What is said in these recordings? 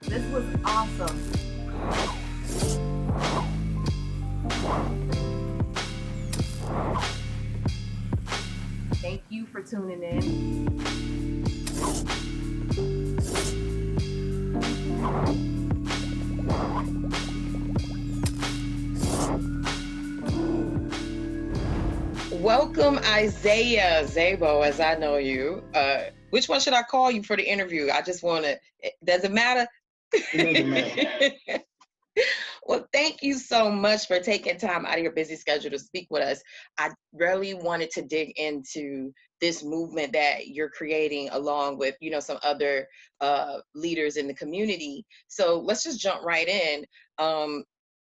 This was awesome. Thank you for tuning in. Welcome, Isaiah Zabo, as I know you. Which one should I call you for the interview? I just want to, does it matter? It doesn't matter. Well, thank you so much for taking time out of your busy schedule to speak with us. I really wanted to dig into this movement that you're creating along with, some other leaders in the community. So let's just jump right in.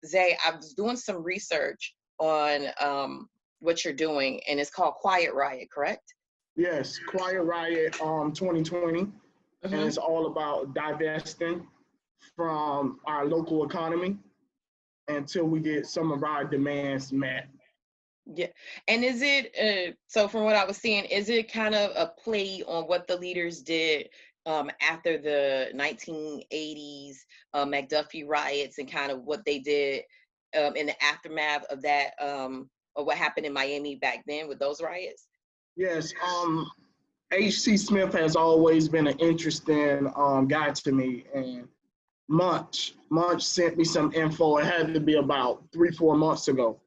Zay, I was doing some research on what you're doing, and it's called Quiet Riot, correct? Yes, Quiet Riot 2020, and Mm-hmm. it's all about divesting from our local economy until we get some of our demands met. Yeah. And is it, so from what I was seeing, is it kind of a play on what the leaders did after the 1980s McDuffie riots and kind of what they did in the aftermath of that, or what happened in Miami back then with those riots? Yes, H.C. Smith has always been an interesting guy to me, and Munch sent me some info. It had to be about 3-4 months ago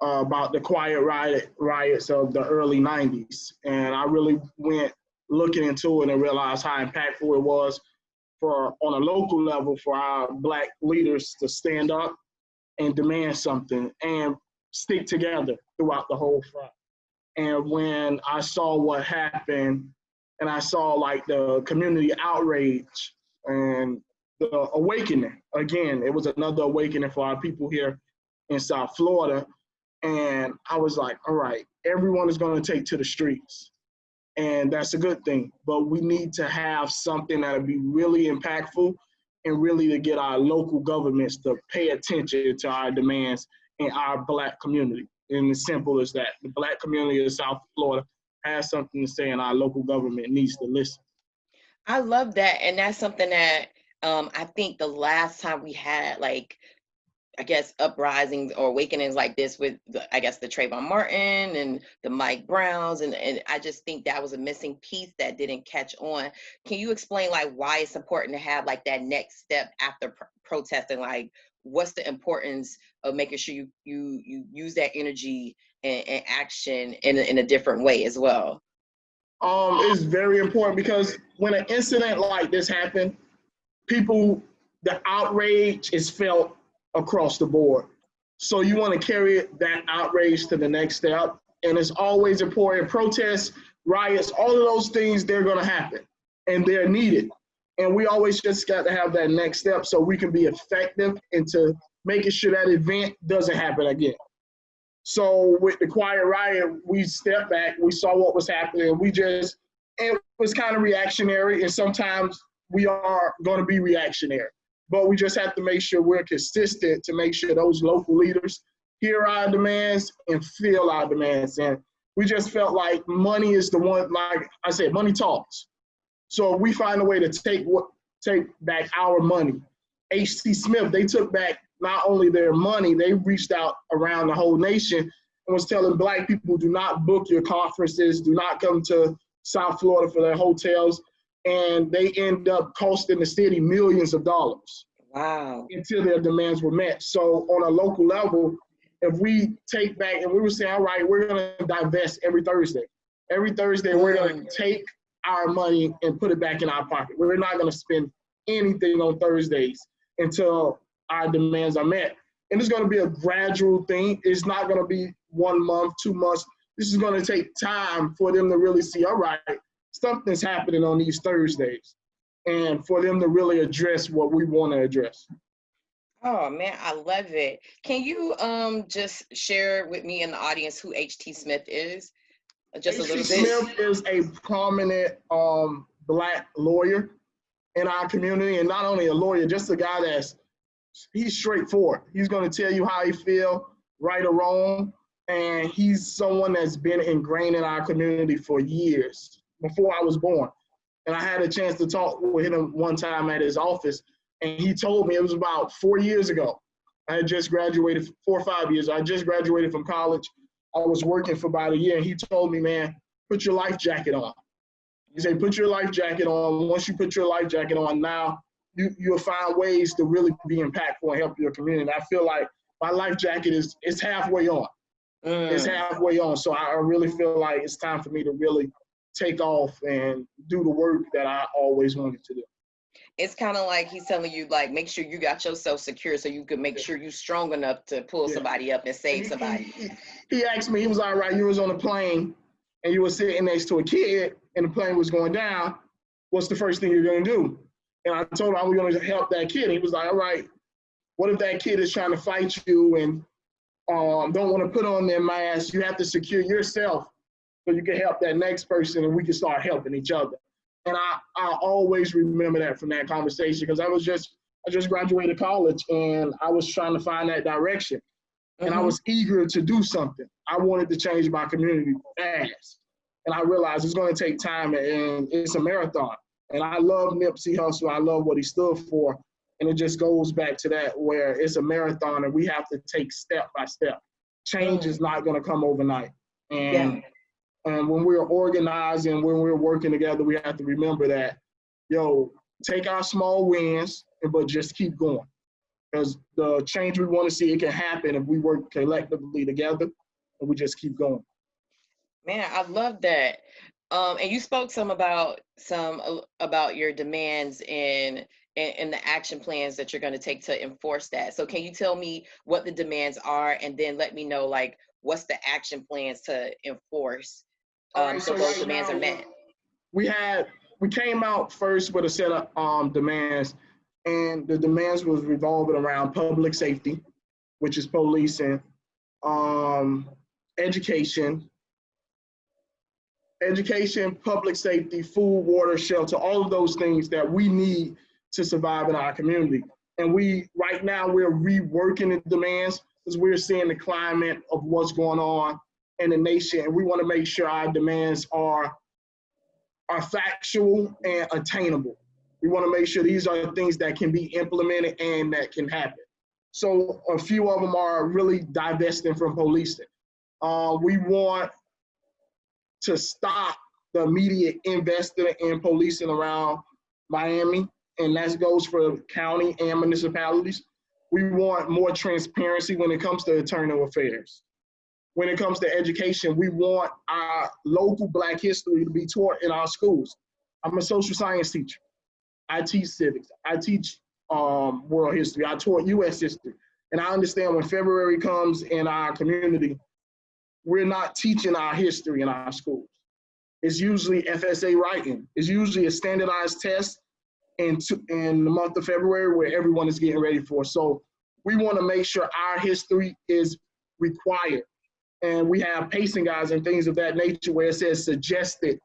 about the quiet riots of the early 90s. And I really went looking into it and realized how impactful it was for on a local level for our Black leaders to stand up and demand something and stick together throughout the whole front. And when I saw what happened and I saw like the community outrage and the awakening, again, it was another awakening for our people here in South Florida. And I was like, all right, everyone is going to take to the streets. And that's a good thing. But we need to have something that'll be really impactful and really to get our local governments to pay attention to our demands in our Black community. And as simple as that. The Black community of South Florida has something to say, and our local government needs to listen. I love that. And that's something that I think the last time we had like I guess uprisings or awakenings like this with I guess the Trayvon Martin and the Mike Browns and I just think that was a missing piece that didn't catch on. Can you explain like why it's important to have like that next step after protesting? Like what's the importance of making sure you use that energy and action in a different way as well? It's very important because when an incident like this happened, people, the outrage is felt across the board. So you want to carry that outrage to the next step. And it's always important. Protests, riots, all of those things, they're going to happen and they're needed. And we always just got to have that next step so we can be effective into making sure that event doesn't happen again. So with the quiet riot, we stepped back, we saw what was happening, it was kind of reactionary, and sometimes we are going to be reactionary. But we just have to make sure we're consistent to make sure those local leaders hear our demands and feel our demands. And we just felt like money is the one, like I said, money talks. So we find a way to take back our money. H.C. Smith, they took back not only their money, they reached out around the whole nation and was telling Black people, do not book your conferences, do not come to South Florida for their hotels. And they end up costing the city millions of dollars. Wow. Until their demands were met. So on a local level, if we take back and we were saying, all right, we're going to divest every Thursday. Every Thursday, we're going to take our money and put it back in our pocket. We're not going to spend anything on Thursdays until our demands are met. And it's going to be a gradual thing. It's not going to be 1 month, 2 months. This is going to take time for them to really see, all right, something's happening on these Thursdays, and for them to really address what we want to address. Oh man, I love it. Can you just share with me and the audience who H.T. Smith is? Just a H.T. little bit. Smith is a prominent Black lawyer in our community, and not only a lawyer, just a guy he's straightforward. He's going to tell you how he feel, right or wrong, and he's someone that's been ingrained in our community for years, before I was born. And I had a chance to talk with him one time at his office, And he told me, it was about 4 years ago. I had just graduated, 4 or 5 years. I just graduated from college. I was working for about a year, and he told me, man, put your life jacket on. He said, put your life jacket on. Once you put your life jacket on, now you'll find ways to really be impactful and help your community. I feel like my life jacket is halfway on. It's halfway on. So I really feel like it's time for me to really take off and do the work that I always wanted to do. It's kind of like he's telling you, like, make sure you got yourself secure so you can make sure you're strong enough to pull somebody up and save somebody. He asked me, he was all right, you was on a plane and you were sitting next to a kid and the plane was going down. What's the first thing you're going to do? And I told him I was going to help that kid. He was like, all right, what if that kid is trying to fight you and don't want to put on their mask? You have to secure yourself so you can help that next person and we can start helping each other. And I always remember that from that conversation because I just graduated college and I was trying to find that direction. And I was eager to do something. I wanted to change my community fast. And I realized it's going to take time and it's a marathon. And I love Nipsey Hussle. I love what he stood for. And it just goes back to that where it's a marathon and we have to take step by step. Change is not going to come overnight. And when we're organized and when we're working together, we have to remember that, take our small wins, but just keep going. Because the change we want to see, it can happen if we work collectively together and we just keep going. Man, I love that. And you spoke some about your demands and the action plans that you're going to take to enforce that. So can you tell me what the demands are and then let me know, like, what's the action plans to enforce so those demands are met? We came out first with a set of demands, and the demands was revolving around public safety, which is policing, education, public safety, food, water, shelter, all of those things that we need to survive in our community. And right now we're reworking the demands because we're seeing the climate of what's going on in the nation, and we want to make sure our demands are factual and attainable. We want to make sure these are things that can be implemented and that can happen. So a few of them are really divesting from policing. We want to stop the immediate investing in policing around Miami, and that goes for county and municipalities. We want more transparency when it comes to internal affairs. When it comes to education, we want our local Black history to be taught in our schools. I'm a social science teacher. I teach civics. I teach world history. I taught U.S. history. And I understand when February comes in our community, we're not teaching our history in our schools. It's usually FSA writing. It's usually a standardized test in the month of February where everyone is getting ready for. So we want to make sure our history is required. And we have pacing guides and things of that nature where it says suggested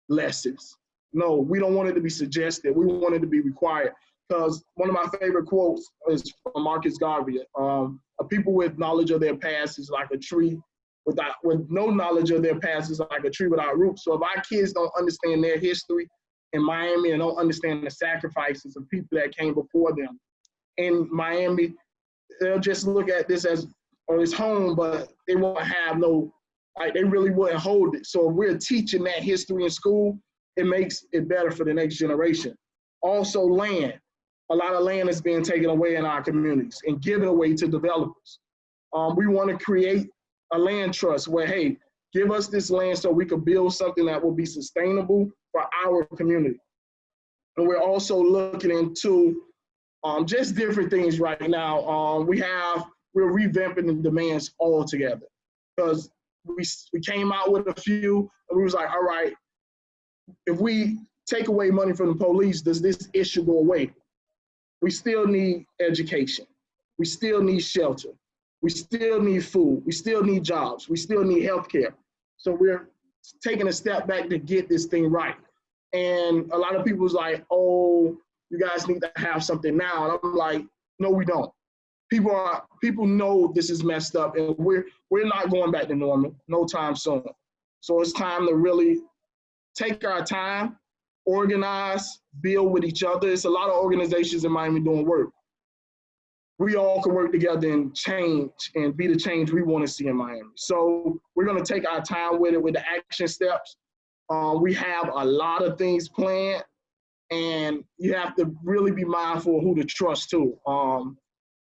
lessons. No, we don't want it to be suggested. We want it to be required. Because one of my favorite quotes is from Marcus Garvey. A people with knowledge of their past is like a tree with no knowledge of their past is like a tree without roots. So if our kids don't understand their history in Miami and don't understand the sacrifices of people that came before them in Miami, they'll just look at this as it's home, but they won't have they really wouldn't hold it. So if we're teaching that history in school, it makes it better for the next generation. Also land. A lot of land is being taken away in our communities and given away to developers. We want to create a land trust where, hey, give us this land so we can build something that will be sustainable for our community. And we're also looking into just different things right now. We're revamping the demands altogether because we came out with a few and we was like, all right, if we take away money from the police, does this issue go away? We still need education. We still need shelter. We still need food. We still need jobs. We still need healthcare. So we're taking a step back to get this thing right. And a lot of people was like, oh, you guys need to have something now. And I'm like, no, we don't. People know this is messed up and we're not going back to normal no time soon. So it's time to really take our time organize, build with each other. It's a lot of organizations in Miami doing work. We all can work together and change and be the change we want to see in Miami. So we're going to take our time with it, with the action steps. We have a lot of things planned, and you have to really be mindful of who to trust too.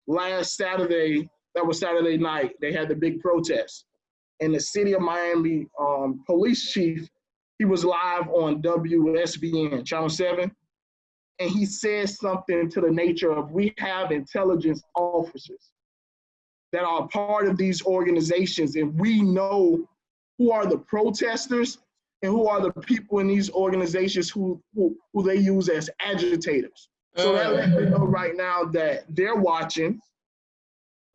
Last Saturday, that was Saturday night, they had the big protest. And the city of Miami police chief, he was live on WSBN, Channel 7, and he said something to the nature of, we have intelligence officers that are part of these organizations, and we know who are the protesters and who are the people in these organizations who they use as agitators. So that lets me know right now that they're watching,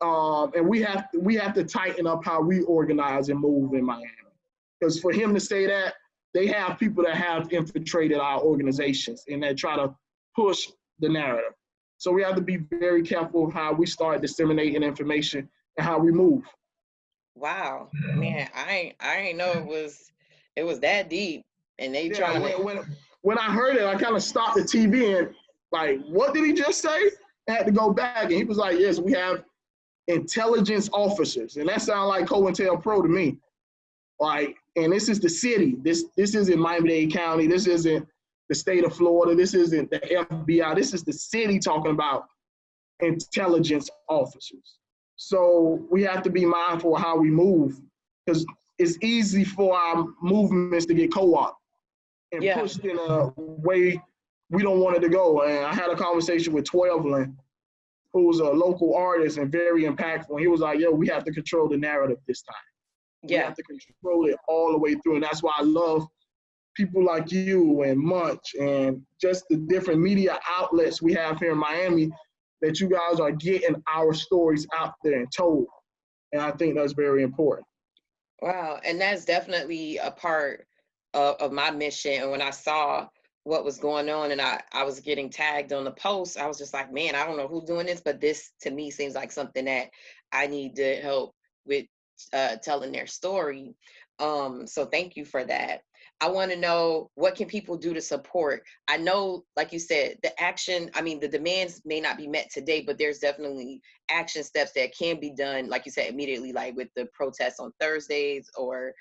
and we have to tighten up how we organize and move in Miami. Because for him to say that, they have people that have infiltrated our organizations and that try to push the narrative. So we have to be very careful of how we start disseminating information and how we move. Wow, man, I ain't know it was that deep, and they trying to. When I heard it, I kind of stopped the TV and like, what did he just say? I had to go back, and he was like, yes, we have intelligence officers, and that sounds like COINTELPRO to me. Like, and this is the city. This isn't Miami-Dade County. This isn't the state of Florida. This isn't the FBI. This is the city talking about intelligence officers. So we have to be mindful of how we move, because it's easy for our movements to get co-opted and pushed in a way we don't want it to go. And I had a conversation with Twelveland, who's a local artist and very impactful. And he was like, yo, we have to control the narrative this time. We have to control it all the way through. And that's why I love people like you and Munch and just the different media outlets we have here in Miami, that you guys are getting our stories out there and told. And I think that's very important. Wow, and that's definitely a part of my mission. And when I saw what was going on and I was getting tagged on the post, I was just like, man, I don't know who's doing this, but this to me seems like something that I need to help with telling their story. So thank you for that. I want to know, what can people do to support? I know, like you said, the demands may not be met today, but there's definitely action steps that can be done, like you said, immediately, like with the protests on Thursdays or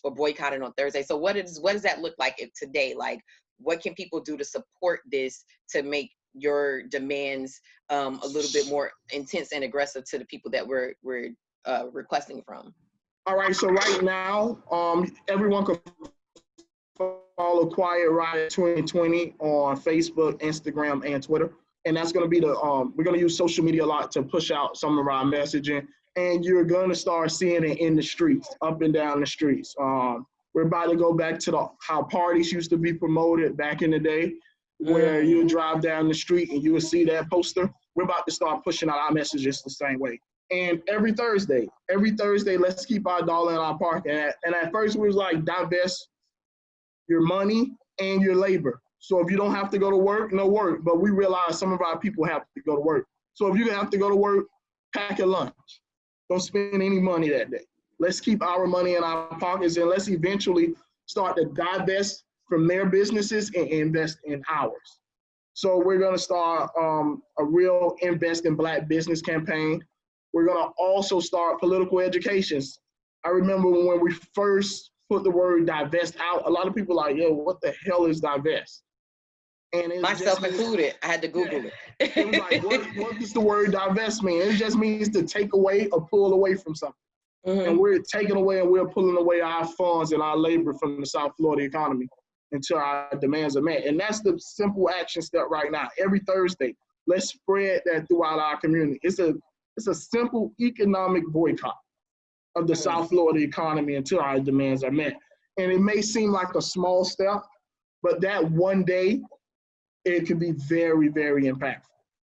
boycotting on Thursday. So what does that look like today? Like, what can people do to support this to make your demands a little bit more intense and aggressive to the people that we're requesting from? All right, so right now, everyone can follow Quiet Riot 2020 on Facebook, Instagram, and Twitter. And that's going to be we're going to use social media a lot to push out some of our messaging. And you're going to start seeing it in the streets, up and down the streets. We're about to go back to how parties used to be promoted back in the day, where you drive down the street and you will see that poster. We're about to start pushing out our messages the same way. And every Thursday, let's keep our dollar in our pocket. And at first we was like, divest your money and your labor. So if you don't have to go to work, no work. But we realize some of our people have to go to work. So if you have to go to work, pack your lunch. Don't spend any money that day. Let's keep our money in our pockets, and let's eventually start to divest from their businesses and invest in ours. So we're gonna start a real Invest in Black Business campaign. We're gonna also start political educations. I remember when we first put the word divest out, a lot of people were like, yo, what the hell is divest? And myself included, I had to Google it. It was like, what does the word divest mean? It just means to take away or pull away from something. And we're taking away and we're pulling away our funds and our labor from the South Florida economy until our demands are met. And that's the simple action step right now. Every Thursday, let's spread that throughout our community. It's a simple economic boycott of the South Florida economy until our demands are met. And it may seem like a small step, but that one day, it could be very, very impactful,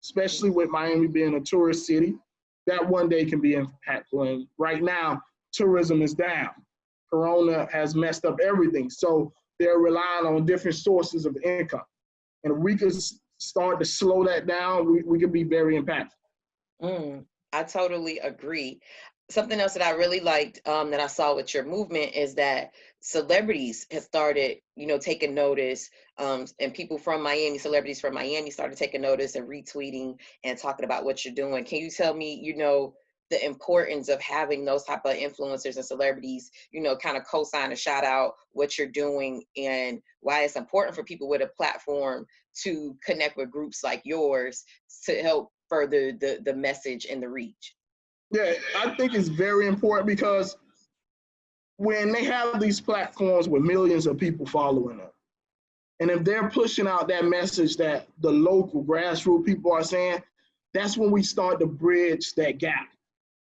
especially with Miami being a tourist city. That one day can be impactful. And right now, tourism is down. Corona has messed up everything. So they're relying on different sources of income. And if we could start to slow that down, we could be very impactful. I totally agree. Something else that I really liked that I saw with your movement is that celebrities have started, taking notice, and people from Miami, celebrities from Miami started taking notice and retweeting and talking about what you're doing. Can you tell me, the importance of having those type of influencers and celebrities, kind of co-sign and shout out what you're doing and why it's important for people with a platform to connect with groups like yours to help further the message and the reach? Yeah, I think it's very important because when they have these platforms with millions of people following them, and if they're pushing out that message that the local grassroots people are saying, that's when we start to bridge that gap.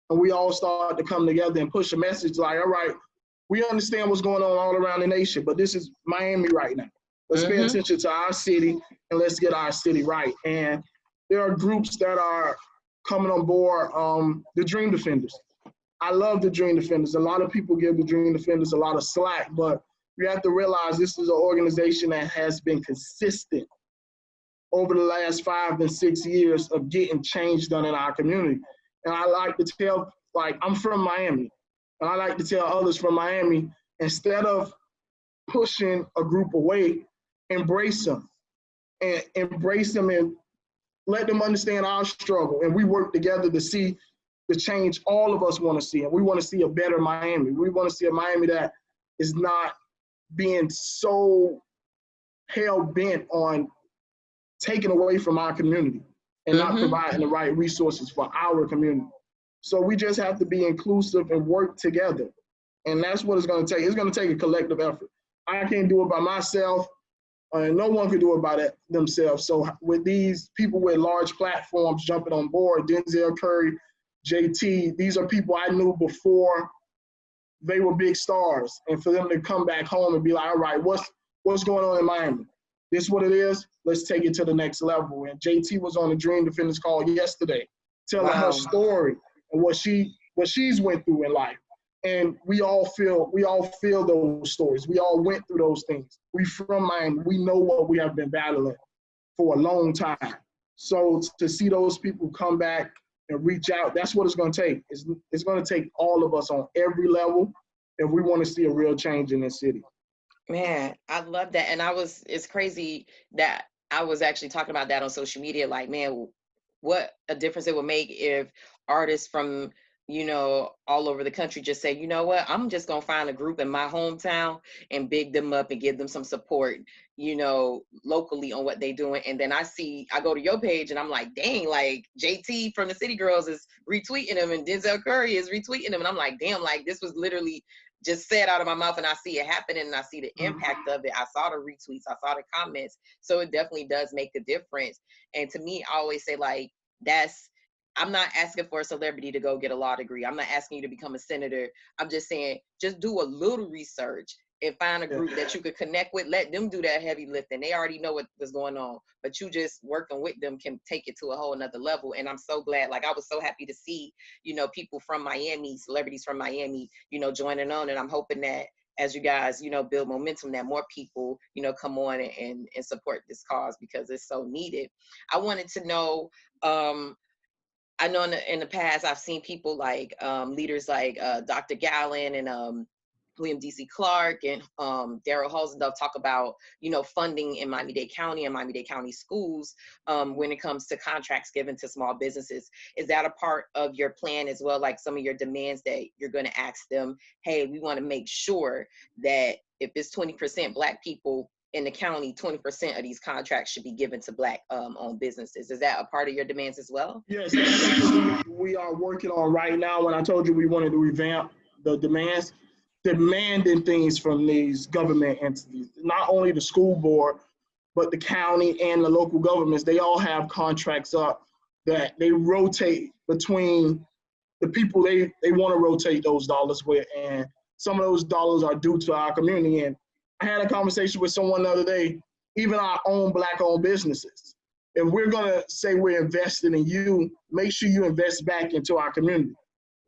And we all start to come together and push a message like, all right, we understand what's going on all around the nation, but this is Miami right now. Let's pay attention to our city and let's get our city right. And there are groups that are coming on board, the Dream Defenders. I love the Dream Defenders. A lot of people give the Dream Defenders a lot of slack, but you have to realize this is an organization that has been consistent over the last 5 and 6 years of getting change done in our community. And I like to tell, I'm from Miami, and I like to tell others from Miami, instead of pushing a group away, embrace them and let them understand our struggle. And we work together to see the change all of us want to see. And we want to see a better Miami. We want to see a Miami that is not being so hell-bent on taking away from our community and not providing the right resources for our community. So we just have to be inclusive and work together. And that's what it's going to take. It's going to take a collective effort. I can't do it by myself, and no one can do it by themselves. So with these people with large platforms jumping on board, Denzel Curry, JT, these are people I knew before they were big stars. And for them to come back home and be like, all right, what's going on in Miami? This is what it is. Let's take it to the next level. And JT was on the Dream Defenders call yesterday, telling her story and what she's went through in life. And we all feel those stories. We all went through those things. We from Miami. We know what we have been battling for a long time. So to see those people come back and reach out, that's what it's going to take. It's going to take all of us on every level if we want to see a real change in this city. Man, I love that. And it's crazy that I was actually talking about that on social media. Like, man, what a difference it would make if artists from, all over the country just say, you know what, I'm just going to find a group in my hometown and big them up and give them some support, locally on what they're doing. And then I go to your page and I'm like, dang, like JT from the City Girls is retweeting them and Denzel Curry is retweeting them. And I'm like, damn, like this was literally just said out of my mouth and I see it happening and I see the impact of it. I saw the retweets, I saw the comments. So it definitely does make a difference. And to me, I always say like, I'm not asking for a celebrity to go get a law degree. I'm not asking you to become a senator. I'm just saying, just do a little research and find a group that you could connect with. Let them do that heavy lifting. They already know what's going on, but you just working with them can take it to a whole nother level. And I'm so glad, like I was so happy to see, people from Miami, celebrities from Miami, joining on. And I'm hoping that as you guys, build momentum, that more people, come on and support this cause because it's so needed. I wanted to know, I know in the past, I've seen people like leaders like Dr. Gallen and William D.C. Clark and Daryl Halsendorf talk about, funding in Miami-Dade County and Miami-Dade County schools when it comes to contracts given to small businesses. Is that a part of your plan as well? Like some of your demands that you're going to ask them, hey, we want to make sure that if it's 20% Black people in the county, 20% of these contracts should be given to Black owned businesses. Is that a part of your demands as well? Yes, that's something we are working on right now. When I told you we wanted to revamp the demands, demanding things from these government entities, not only the school board, but the county and the local governments, they all have contracts up that they rotate between the people they want to rotate those dollars with. And some of those dollars are due to our community. And I had a conversation with someone the other day, even our own Black-owned businesses. If we're gonna say we're investing in you, make sure you invest back into our community.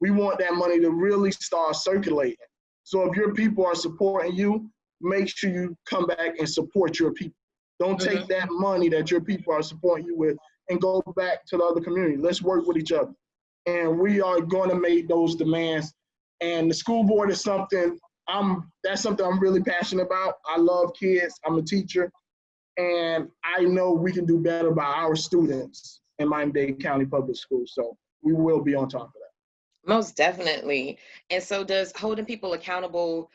We want that money to really start circulating. So if your people are supporting you, make sure you come back and support your people. Don't take that money that your people are supporting you with and go back to the other community. Let's work with each other. and we are going to make those demands. And the school board is something that's something I'm really passionate about. I love kids. I'm a teacher, and I know we can do better by our students in Miami-Dade County Public Schools. So we will be on top of that. Most definitely. And so does holding people accountable,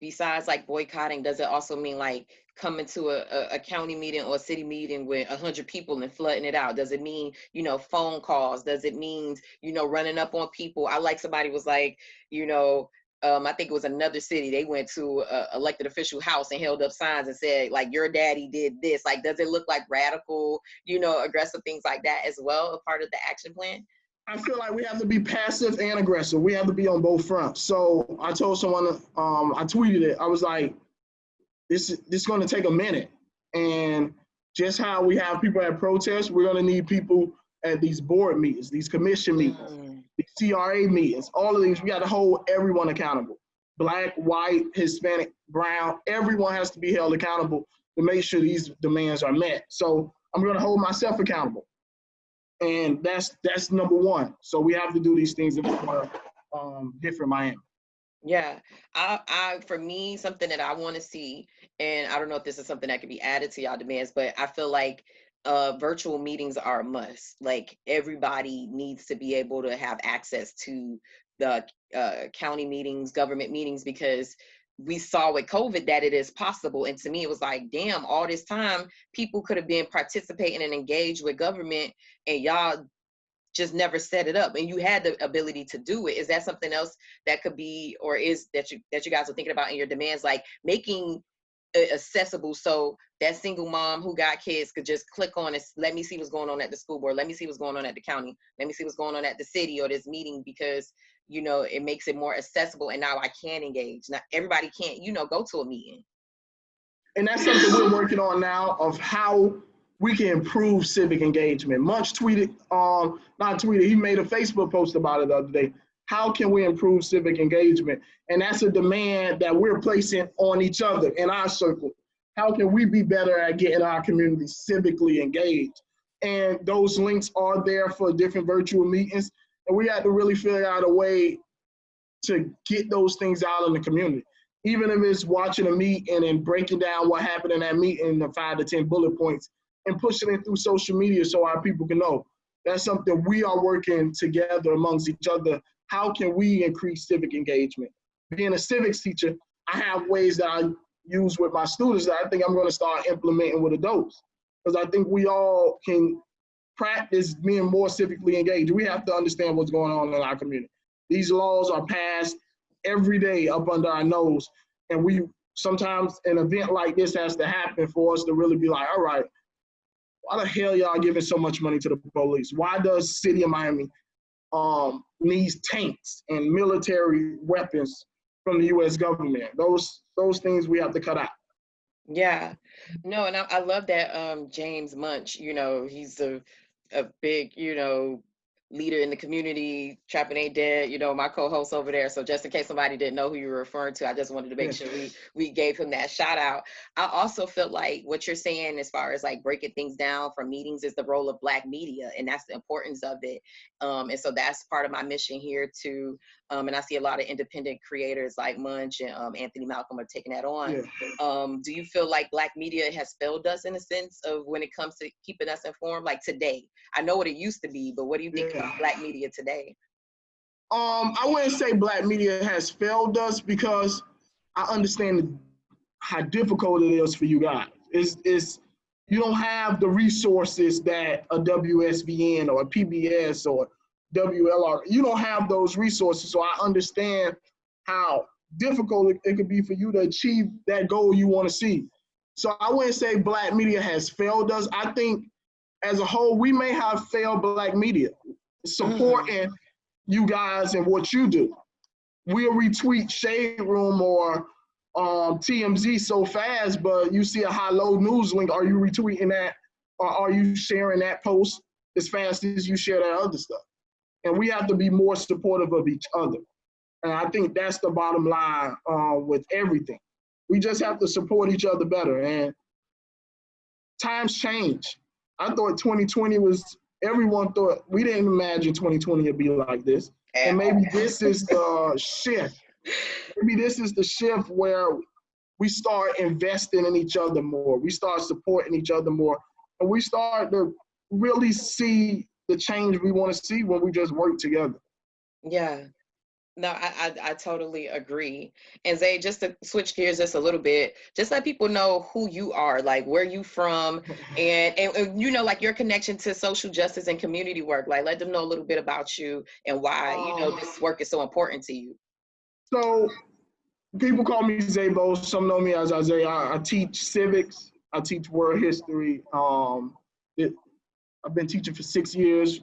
besides like boycotting, does it also mean like coming to a county meeting or a city meeting with 100 people and flooding it out? Does it mean, phone calls? Does it mean, running up on people? I like somebody was like, I think it was another city. They went to a elected official house and held up signs and said, like, your daddy did this. Like, does it look like radical, aggressive things like that as well, a part of the action plan? I feel like we have to be passive and aggressive. We have to be on both fronts. So I told someone, I tweeted it. I was like, this is going to take a minute. And just how we have people at protests, we're going to need people at these board meetings, these commission meetings, these CRA meetings, all of these. We got to hold everyone accountable. Black, white, Hispanic, brown, everyone has to be held accountable to make sure these demands are met. So I'm going to hold myself accountable. And that's number one. So we have to do these things for different Miami. Yeah, I for me, something that I want to see, and I don't know if this is something that could be added to y'all demands, but I feel like virtual meetings are a must. Like everybody needs to be able to have access to the county meetings, government meetings, because we saw with COVID that it is possible. And to me, it was like, damn, all this time, people could have been participating and engaged with government, and y'all just never set it up, and you had the ability to do it. Is that something else that could be, or is that you guys are thinking about in your demands, like making it accessible so that single mom who got kids could just click on it, let me see what's going on at the school board, let me see what's going on at the county, let me see what's going on at the city or this meeting, because it makes it more accessible, and now I can engage. Now everybody can't go to a meeting. And that's something we're working on now, of how we can improve civic engagement. Munch tweeted, not tweeted, he made a Facebook post about it the other day. How can we improve civic engagement? And that's a demand that we're placing on each other in our circle. How can we be better at getting our community civically engaged? And those links are there for different virtual meetings. And we have to really figure out a way to get those things out in the community. Even if it's watching a meeting and breaking down what happened in that meeting in the 5 to 10 bullet points and pushing it through social media so our people can know. That's something we are working together amongst each other. How can we increase civic engagement? Being a civics teacher, I have ways that I use with my students that I think I'm going to start implementing with adults, because I think we all can practice being more civically engaged. We have to understand what's going on in our community. These laws are passed every day up under our nose, and we sometimes an event like this has to happen for us to really be like, all right, why the hell y'all giving so much money to the police? Why does the city of Miami needs tanks and military weapons from the U.S. government? Those things we have to cut out. Yeah, no, and I love that James Munch, he's a big, leader in the community. Trapping Ain't Dead, my co-host over there. So just in case somebody didn't know who you were referring to, I just wanted to make sure we gave him that shout out. I also feel like what you're saying as far as like breaking things down from meetings is the role of Black media, and that's the importance of it. And so that's part of my mission here too. And I see a lot of independent creators like Munch and Anthony Malcolm are taking that on. Yeah. Do you feel like Black media has failed us in a sense of when it comes to keeping us informed? Like today, I know what it used to be, but what do you think of Black media today? I wouldn't say Black media has failed us, because I understand how difficult it is for you guys. It's you don't have the resources that a WSVN or a PBS or WLR, you don't have those resources. So I understand how difficult it could be for you to achieve that goal you want to see. So I wouldn't say Black media has failed us. I think as a whole, we may have failed Black media supporting you guys and what you do. We'll retweet Shade Room or TMZ so fast, but you see a high-low news link. Are you retweeting that, or are you sharing that post as fast as you share that other stuff? And we have to be more supportive of each other. And I think that's the bottom line with everything. We just have to support each other better. And times change. I thought 2020 was everyone thought, we didn't imagine 2020 would be like this. And maybe this is the shift. Maybe this is the shift where we start investing in each other more. We start supporting each other more. And we start to really see the change we want to see when we just work together. Yeah. No, I totally agree. And Zay, just to switch gears just a little bit, just let people know who you are, like where you from, and you know, like your connection to social justice and community work. Like let them know a little bit about you and why, you know, this work is so important to you. So people call me Zabo. Some know me as Isaiah. I teach civics. I teach world history. I've been teaching for 6 years.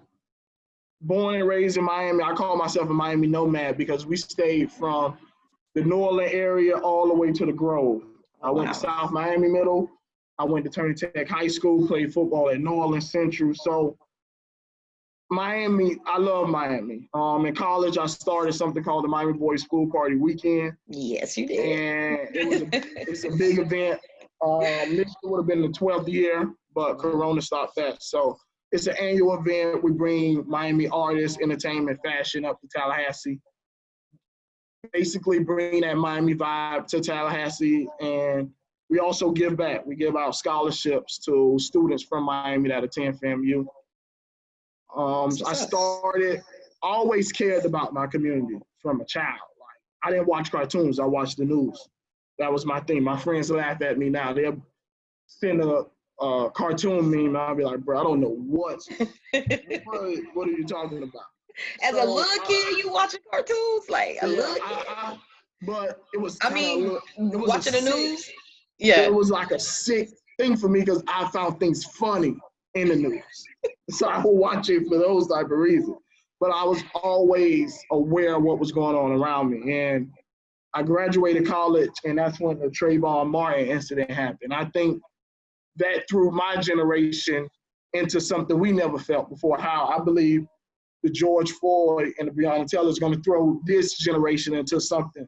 Born and raised in Miami. I call myself a Miami nomad because we stayed from the New Orleans area all the way to the Grove. I went to South Miami Middle. I went to Turner Tech High School, played football at New Orleans Central. So Miami, I love Miami. In college, I started something called the Miami Boys School Party Weekend. Yes, you did. And it's a big event. This would have been the 12th year, but Corona stopped that. So it's an annual event. We bring Miami artists, entertainment, fashion up to Tallahassee. Basically bring that Miami vibe to Tallahassee. And we also give back. We give out scholarships to students from Miami that attend FAMU. I always cared about my community from a child. Like, I didn't watch cartoons. I watched the news. That was my thing. My friends laugh at me now. They'll send a cartoon meme, and I'll be like, bro, I don't know what are you talking about? As a little kid, you watching cartoons? Like a little kid? But it was watching the news? Yeah. It was like a sick thing for me because I found things funny in the news. So I would watch it for those type of reasons. But I was always aware of what was going on around me. And I graduated college, and that's when the Trayvon Martin incident happened. I think that threw my generation into something we never felt before, how I believe the George Floyd and the Breonna Taylor is going to throw this generation into something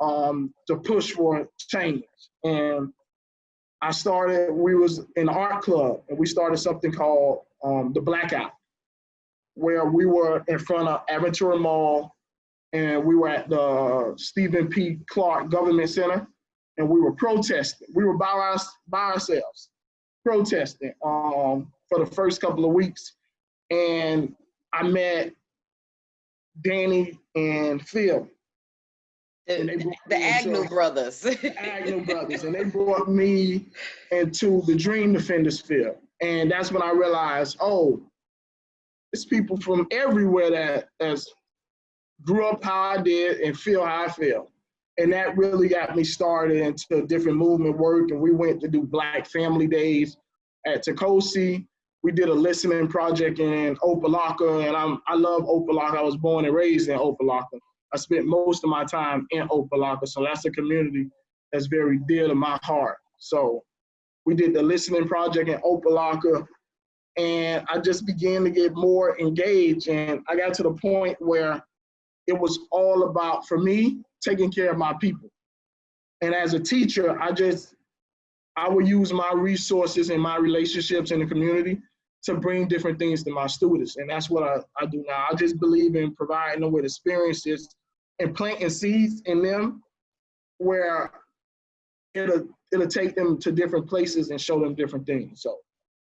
to push for change. And we was in the art club, and we started something called the Blackout, where we were in front of Aventura Mall, and we were at the Stephen P. Clark Government Center, and we were protesting. We were by ourselves, protesting for the first couple of weeks. And I met Danny and Phil. The Agnew brothers. The Agnew brothers. And they brought me into the Dream Defenders field. And that's when I realized, it's people from everywhere that grew up how I did and feel how I feel. And that really got me started into different movement work. And we went to do Black Family Days at Tacosi. We did a listening project in Opelika, and I love Opelika. I was born and raised in Opelika. I spent most of my time in Opelika, so that's a community that's very dear to my heart. So we did the listening project in Opelika, and I just began to get more engaged, and I got to the point where it was all about, for me, taking care of my people. And as a teacher, I would use my resources and my relationships in the community to bring different things to my students. And that's what I do now. I just believe in providing them with experiences and planting seeds in them where it'll take them to different places and show them different things. So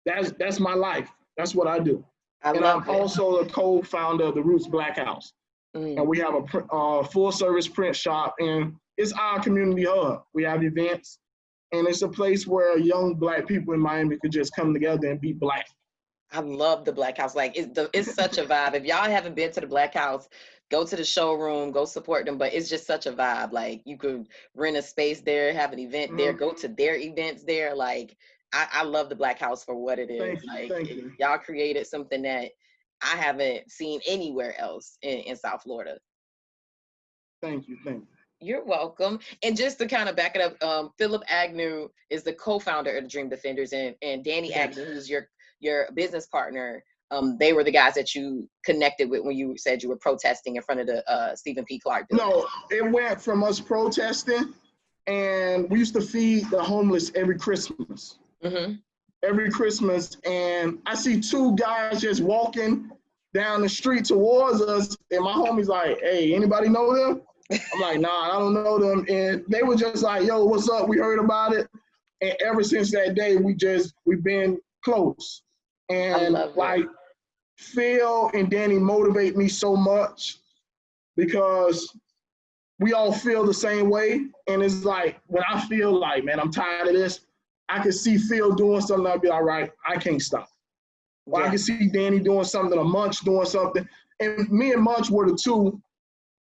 that's my life. That's what I do. I'm also a co-founder of the Roots Black House. And we have a full service print shop, and it's our community hub. We have events, and it's a place where young Black people in Miami could just come together and be Black. I love the Black House. Like it's such a vibe. If y'all haven't been to the Black House, go to the showroom, go support them. But it's just such a vibe. Like you could rent a space there, have an event there, go to their events there. Like I love the Black House for what it is. Thank you. Y'all created something that I haven't seen anywhere else in South Florida. Thank you. You're welcome. And just to kind of back it up, Philip Agnew is the co-founder of the Dream Defenders, and Danny Agnew, who's your business partner. They were the guys that you connected with when you said you were protesting in front of the Stephen P. Clark building. No, it went from us protesting, and we used to feed the homeless every Christmas. every Christmas, and I see two guys just walking down the street towards us, and my homie's like, "Hey, anybody know them?" I'm like, "Nah, I don't know them." And they were just like, "Yo, what's up? We heard about it." And ever since that day, we've been close. And like Phil and Danny motivate me so much because we all feel the same way. And it's like when I feel like, man, I'm tired of this, I can see Phil doing something, I'll be like, all right, I can't stop. Or I can see Danny doing something, or Munch doing something. And me and Munch were the two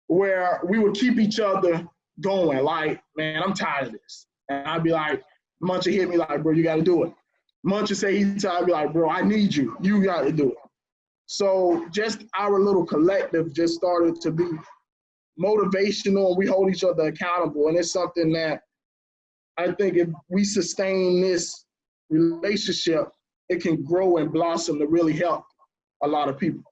where we would keep each other going. Like, man, I'm tired of this. And I'd be like, Munch would hit me like, bro, you got to do it. Munch would say he's tired, I'd be like, bro, I need you. You got to do it. So just our little collective just started to be motivational, and we hold each other accountable. And it's something that I think if we sustain this relationship, it can grow and blossom to really help a lot of people.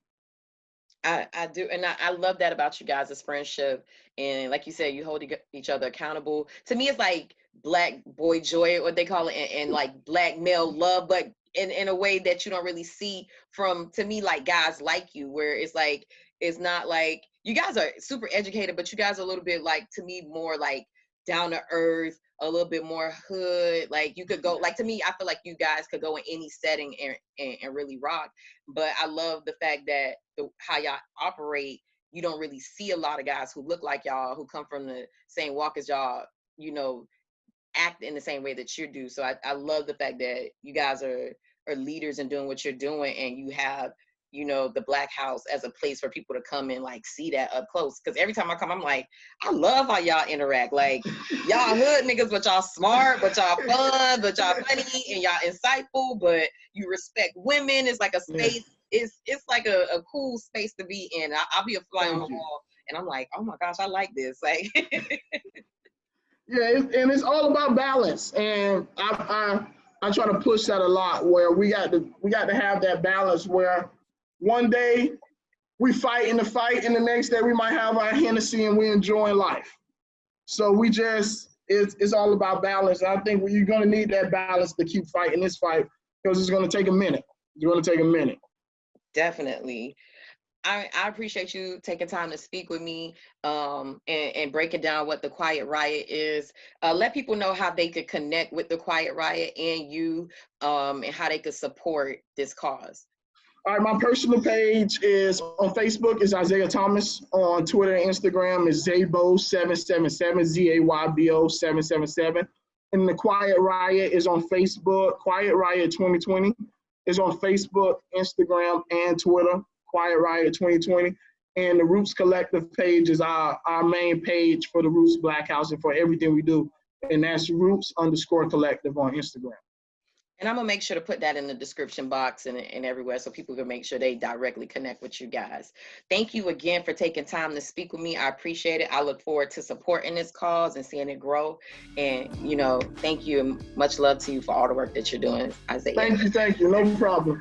I do. And I love that about you guys' friendship. And like you said, you hold each other accountable. To me, it's like black boy joy, what they call it, and like black male love, but in a way that you don't really see from, to me, like guys like you, where it's like, it's not like, you guys are super educated, but you guys are a little bit like, to me, more like down to earth, a little bit more hood. Like you could go, like, to me, I feel like you guys could go in any setting and really rock. But I love the fact that how y'all operate, you don't really see a lot of guys who look like y'all, who come from the same walk as y'all, you know, act in the same way that you do. So I love the fact that you guys are leaders in doing what you're doing, and you have, you know, the Black House as a place for people to come and like see that up close. Because every time I come, I'm like, I love how y'all interact. Like, y'all hood niggas, but y'all smart, but y'all fun, but y'all funny, and y'all insightful, but you respect women. It's like a space. Yeah. It's like a cool space to be in. I'll be a fly on the wall, and I'm like, oh my gosh, I like this. Like, yeah, and it's all about balance. And I try to push that a lot, where we got to have that balance where one day we fight in the fight, and the next day we might have our Hennessy and we enjoying life. So we just, it's all about balance. I think you're going to need that balance to keep fighting this fight, because it's going to take a minute. It's going to take a minute. Definitely. I appreciate you taking time to speak with me and breaking down what the Quiet Riot is. Let people know how they could connect with the Quiet Riot and you, and how they could support this cause. All right, my personal page is on Facebook is Isaiah Thomas. On Twitter and Instagram is Zaybo777, Zaybo 777. And the Quiet Riot is on Facebook. Quiet Riot 2020 is on Facebook, Instagram, and Twitter. Quiet Riot 2020. And the Roots Collective page is our main page for the Roots Black House and for everything we do. And that's Roots_Collective on Instagram. And I'm gonna make sure to put that in the description box and everywhere, so people can make sure they directly connect with you guys. Thank you again for taking time to speak with me. I appreciate it. I look forward to supporting this cause and seeing it grow. And, you know, thank you, and much love to you for all the work that you're doing, Isaiah. Thank you. No problem.